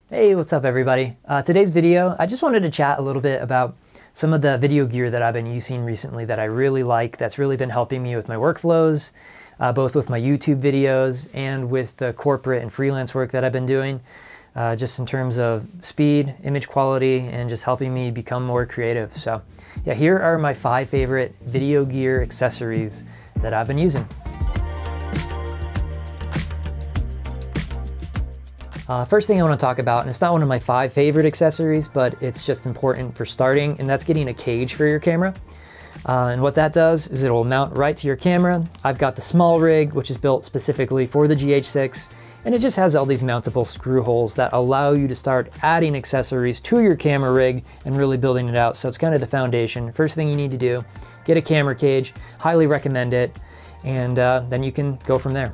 Hey, what's up everybody? Today's video, I just wanted to chat a little bit about some of the video gear that I've been using recently that I really like, that's really been helping me with my workflows, both with my YouTube videos and with the corporate and freelance work that I've been doing, just in terms of speed, image quality, and just helping me become more creative. So yeah, here are my 5 favorite video gear accessories that I've been using. First thing I want to talk about, and it's not one of my 5 favorite accessories, but it's just important for starting, and that's getting a cage for your camera. And what that does is it will mount right to your camera. I've got the small rig, which is built specifically for the GH6, and it just has all these mountable screw holes that allow you to start adding accessories to your camera rig and really building it out. So it's kind of the foundation. First thing you need to do, get a camera cage, highly recommend it, and then you can go from there.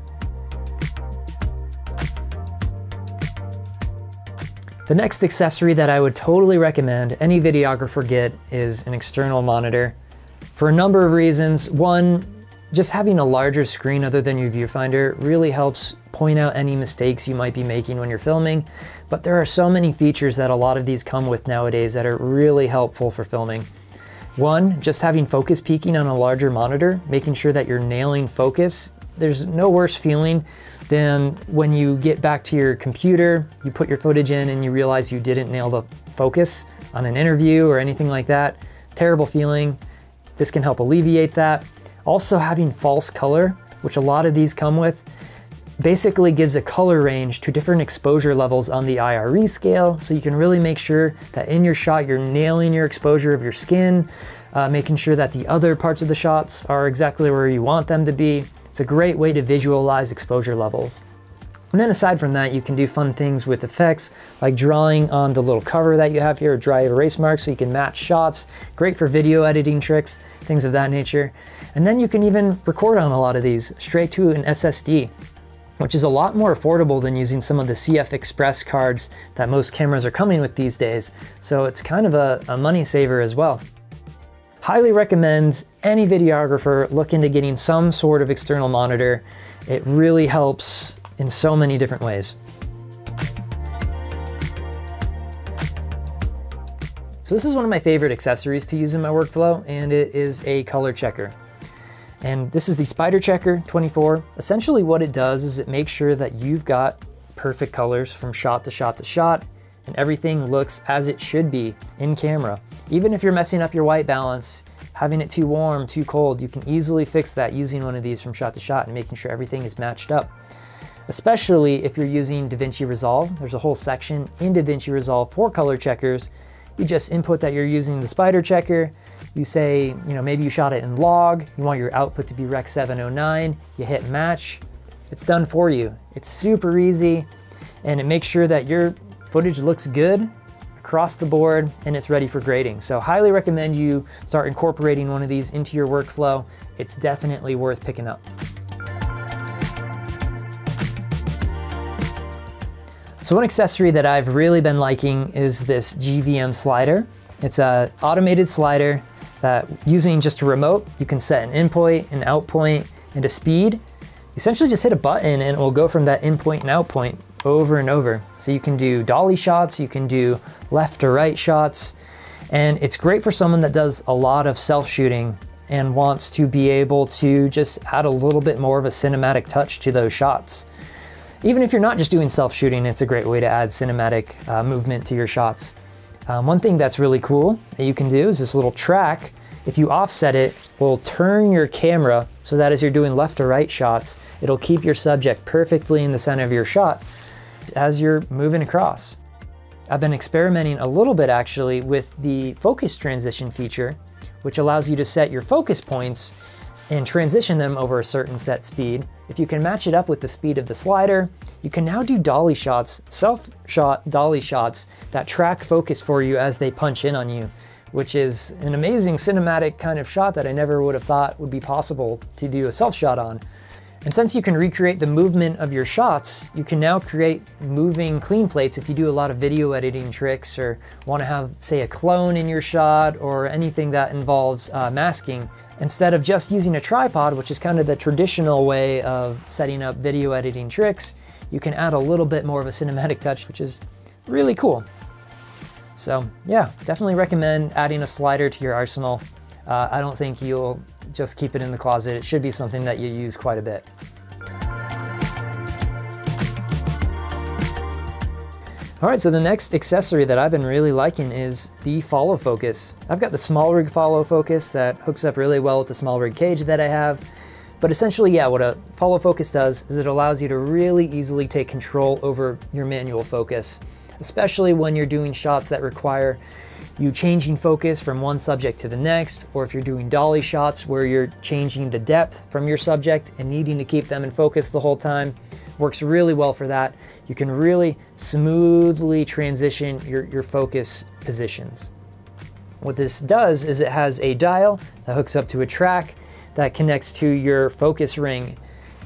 The next accessory that I would totally recommend any videographer get is an external monitor for a number of reasons. One, just having a larger screen other than your viewfinder really helps point out any mistakes you might be making when you're filming. But there are so many features that a lot of these come with nowadays that are really helpful for filming. One, just having focus peaking on a larger monitor, making sure that you're nailing focus. There's no worse feeling than when you get back to your computer, you put your footage in and you realize you didn't nail the focus on an interview or anything like that. Terrible feeling. This can help alleviate that. Also, having false color, which a lot of these come with, basically gives a color range to different exposure levels on the IRE scale, so you can really make sure that in your shot you're nailing your exposure of your skin, making sure that the other parts of the shots are exactly where you want them to be. It's a great way to visualize exposure levels. And then aside from that, you can do fun things with effects, like drawing on the little cover that you have here, dry erase marks, so you can match shots. Great for video editing tricks, things of that nature. And then you can even record on a lot of these straight to an SSD, which is a lot more affordable than using some of the CF Express cards that most cameras are coming with these days. So it's kind of a money saver as well. Highly recommend any videographer look into getting some sort of external monitor. It really helps in so many different ways. So this is one of my favorite accessories to use in my workflow, and it is a color checker. And this is the Spider Checker 24. Essentially what it does is it makes sure that you've got perfect colors from shot to shot to shot, and everything looks as it should be in camera. Even if you're messing up your white balance, having it too warm, too cold, you can easily fix that using one of these from shot to shot and making sure everything is matched up. Especially if you're using DaVinci Resolve. There's a whole section in DaVinci Resolve for color checkers. You just input that you're using the Spider Checker. You say, maybe you shot it in log, you want your output to be Rec 709, you hit match, it's done for you. It's super easy, and it makes sure that your footage looks good across the board and it's ready for grading. So highly recommend you start incorporating one of these into your workflow. It's definitely worth picking up. So one accessory that I've really been liking is this GVM slider. It's an automated slider that, using just a remote, you can set an in point, an out point, and a speed. You essentially just hit a button and it will go from that in point and out point over and over. So you can do dolly shots, you can do left to right shots, and it's great for someone that does a lot of self-shooting and wants to be able to just add a little bit more of a cinematic touch to those shots. Even if you're not just doing self-shooting, it's a great way to add cinematic movement to your shots. One thing that's really cool that you can do is this little track. If you offset it, will turn your camera so that as you're doing left to right shots, it'll keep your subject perfectly in the center of your shot as you're moving across. I've been experimenting a little bit actually with the focus transition feature, which allows you to set your focus points and transition them over a certain set speed. If you can match it up with the speed of the slider, you can now do dolly shots, self-shot dolly shots that track focus for you as they punch in on you, which is an amazing cinematic kind of shot that I never would have thought would be possible to do a self-shot on. And since you can recreate the movement of your shots, you can now create moving clean plates if you do a lot of video editing tricks or want to have, say, a clone in your shot or anything that involves masking. Instead of just using a tripod, which is kind of the traditional way of setting up video editing tricks, you can add a little bit more of a cinematic touch, which is really cool. So yeah, definitely recommend adding a slider to your arsenal. I don't think you'll just keep it in the closet. It should be something that you use quite a bit. All right, so the next accessory that I've been really liking is the follow focus. I've got the small rig follow focus that hooks up really well with the small rig cage that I have. But essentially, yeah, what a follow focus does is it allows you to really easily take control over your manual focus, especially when you're doing shots that require you changing focus from one subject to the next, or if you're doing dolly shots where you're changing the depth from your subject and needing to keep them in focus the whole time. Works really well for that. You can really smoothly transition your focus positions. What this does is it has a dial that hooks up to a track that connects to your focus ring.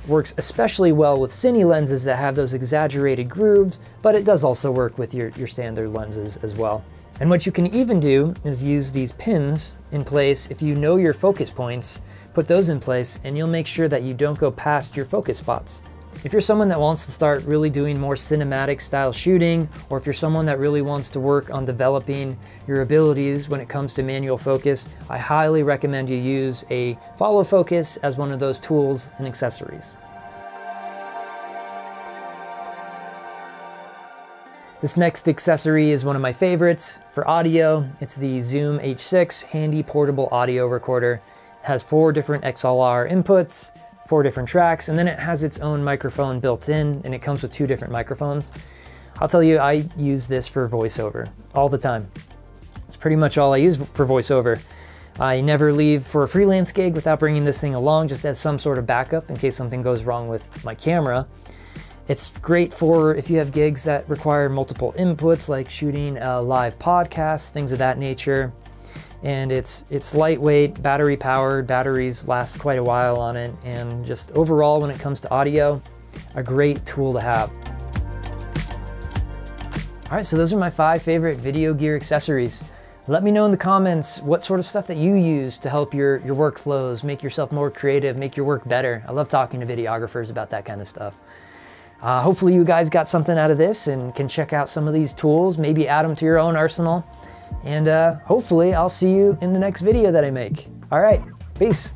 Works especially well with cine lenses that have those exaggerated grooves, but it does also work with your standard lenses as well. And what you can even do is use these pins in place. If you know your focus points, put those in place and you'll make sure that you don't go past your focus spots. If you're someone that wants to start really doing more cinematic style shooting, or if you're someone that really wants to work on developing your abilities when it comes to manual focus, I highly recommend you use a follow focus as one of those tools and accessories. This next accessory is one of my favorites for audio. It's the Zoom H6 handy portable audio recorder. It has 4 different XLR inputs, 4 different tracks, and then it has its own microphone built in, and it comes with 2 different microphones. I'll tell you, I use this for voiceover all the time. It's pretty much all I use for voiceover. I never leave for a freelance gig without bringing this thing along, just as some sort of backup in case something goes wrong with my camera. It's great for if you have gigs that require multiple inputs, like shooting a live podcast, things of that nature. And it's lightweight, battery powered, batteries last quite a while on it, and just overall when it comes to audio, a great tool to have. All right, so those are my 5 favorite video gear accessories. Let me know in the comments what sort of stuff that you use to help your workflows, make yourself more creative, make your work better. I love talking to videographers about that kind of stuff. Hopefully you guys got something out of this and can check out some of these tools, maybe add them to your own arsenal. And hopefully I'll see you in the next video that I make. All right, peace.